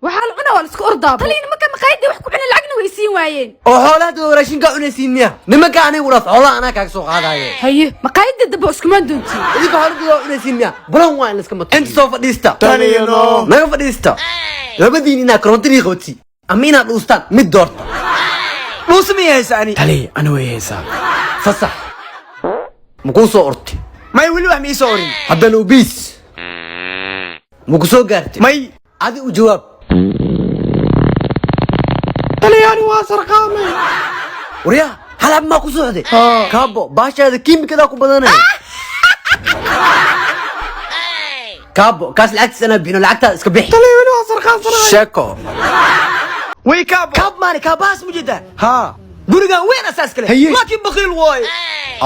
waxaa la cunaa waa la iska ordaa qaliin marka maqaayadii wax ku cuna lacagna way siin waayeen oo xoolaha raashinka cunaysiin miya nimanka anigu dhaf xoolaha anaa kaaga soo qaadaye haye maqaayadda daba iskuma doonti idinka xoolaha cunaysiin miya bulan waa in la iska mato inta soo fadhiista taniyano naga fadhiista labadiin inaa korontadii qabti ama inaad dhuustaan mid doorta dhuusa ma haysaani tali ana way haysaa fasax ma kuu soo orti may weli wax ma ii soo orin haddana ubiis ma ku soo gaartay may adi u jawaab taliyani waa sarqaame waryaa halab maa ku socday kaabo baashaada kiimikadaa ku badanay kaabo kaas lacagtiis anaa bixino lacagtaada iska bixi taliyani waa sarqaansanay sheeko way kaab maani kaabahaas ma jeedaa haa gurigan weyn asaas kale laakiin baqiil waaye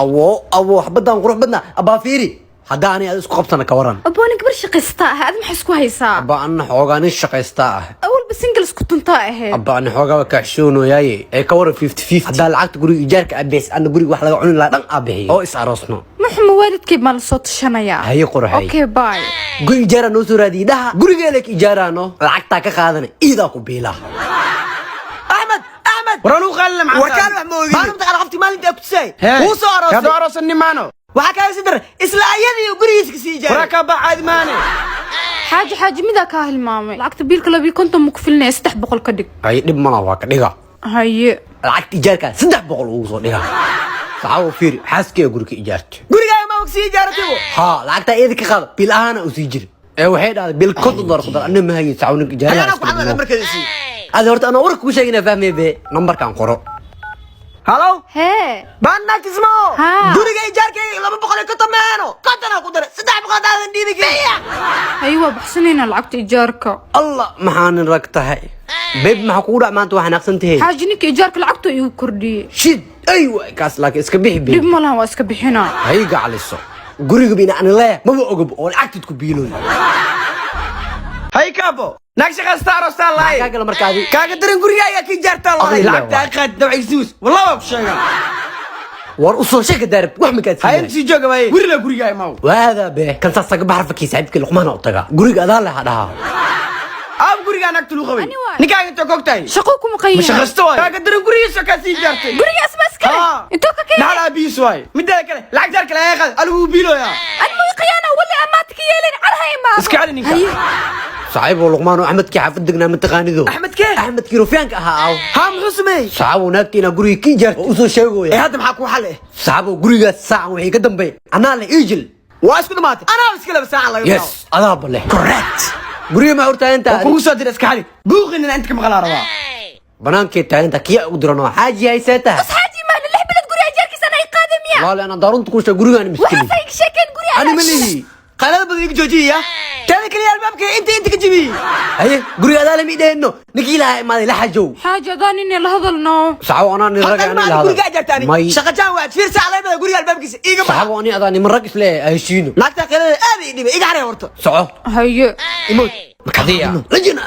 awo xabadaan qurux badna abaa fiiri haddaa ani aad isku qabtana ka waran aboonin gabar shaqaysta ah aad maxay isku haysaa abaa anna xoogaa nin shaqaysta ah awalba singles ku tuntaa ahayd abaa ani xoogaa kaxshoonoyaaye ee ka waran 50-50 haddaa lacagta guriga ijaarka abees anna guriga wax laga cuni lahaa dhan aabixiy oo is aroosno muxuma waalidkay baa la soo tashanayaa haye qurxay okay bye guri ijaara noo soo raadiyay dhaha gurigeelek ijaaraano lacagtaa ka qaadana iidaa ku biilaa ورانو قال معك وكان محمود ما نمت على قفتي مالي انت كتساي هو صار كادو اروسني مانو وحكا يصدر اسلايدي وغريسك سيجا وراك بعد ماني حاجه ميدا كاهل مامي لعقت بيلك لبي كنت مكفلنا 300 كدق هاي دب مالا واك دغا هاي لعقت ايجارك 300 او سو دغا صاحو فير حاسكي غورك ايجارت غوريغا ما وك سي ايجارتو ها لعقت ايدك قاد بيلانا او سي جير اي waxay dhaad bil kod door qadar anna ma hayin saawnik ijaarada انا ku hadla markaysi هذا ورت أنا ورك وش أنا فاهمي به نمبر كان قرأ هلو هي بانك اسمه دوري جاي جارك لما بقول لك كتمانو كتنا قدر صدق بقول هذا نديني فيا ايوه بحسنين لعقت ايجارك الله محان ركتها بيب ما حقول ما انت واحد اقسنتي حاجنك ايجارك لعقته يو كردي شد ايوه كاس لك اسك بيح بي دب مالها واسك بيحنا هي قاعد الصو غريغ بينا انا لا ما بوقب او لعقت كبيلو هاي كابو ناقش خستار استاذ لاي كاغلا مركادي كاغا درين غريغا يا كي جارتا الله لعقت قاد دبع يسوس والله ما بشيغا war u soo sheeg darab wax ma kaad hay si jooga way guriga guriga ay maaw waada be kan sasaga baxarfaki saxibka luqmaan oo taga guriga adaa la hadhaa ab guriga nagtu lu qabay nikaaga inta koogtay shaqo kuma qayay ma shaqasto way kaaga darin guriga ka sii jaartay guriga asbaas kale inta ka kale nala biis way midda kale lacag dar kale ay qad algu biiloya annu qiyaana wala amaadka yeelin arhay ma iska cali ninka صعيب ولقمان واحمد كي حفدقنا من تقانيدو احمد كي احمد كي رفيانك اها هام حسمي صعب وناكتينا غوري كي جار وسو شيغو يا هذا maxaa ku xal eh صعب غوريغا ساعه وحي كدنبي انا لا ايجل واسكو دماتي انا اسكلا بساعه لا يس انا بالله كوريكت غوري ما horta انت ku soo dir iska xali buuqin انت كم غلا ربا بنانك انت كي اقدرنا حاجه هي سيتا بس حاجه ما لح بلد غوري اجارك سنه قادميه والله انا ضرنت كوش غوريغا انا مسكين وحسيك شكل غوري انا ملي قلب بدك جوجيه تاني كلي البابك انت كجبي هي غوري هذا لم يدينو نكيلا ما لا حجو حاجه ضاني اني لهضلنا صعب انا نرجع انا لا غوري جارتاني شقجان واحد فير ساعه لا غوري البابك ايغا صعب اني اذاني من رقص له هشينو لا تقل ابي دي ايغا عليه ورته صعو هي يموت مكديه لجنا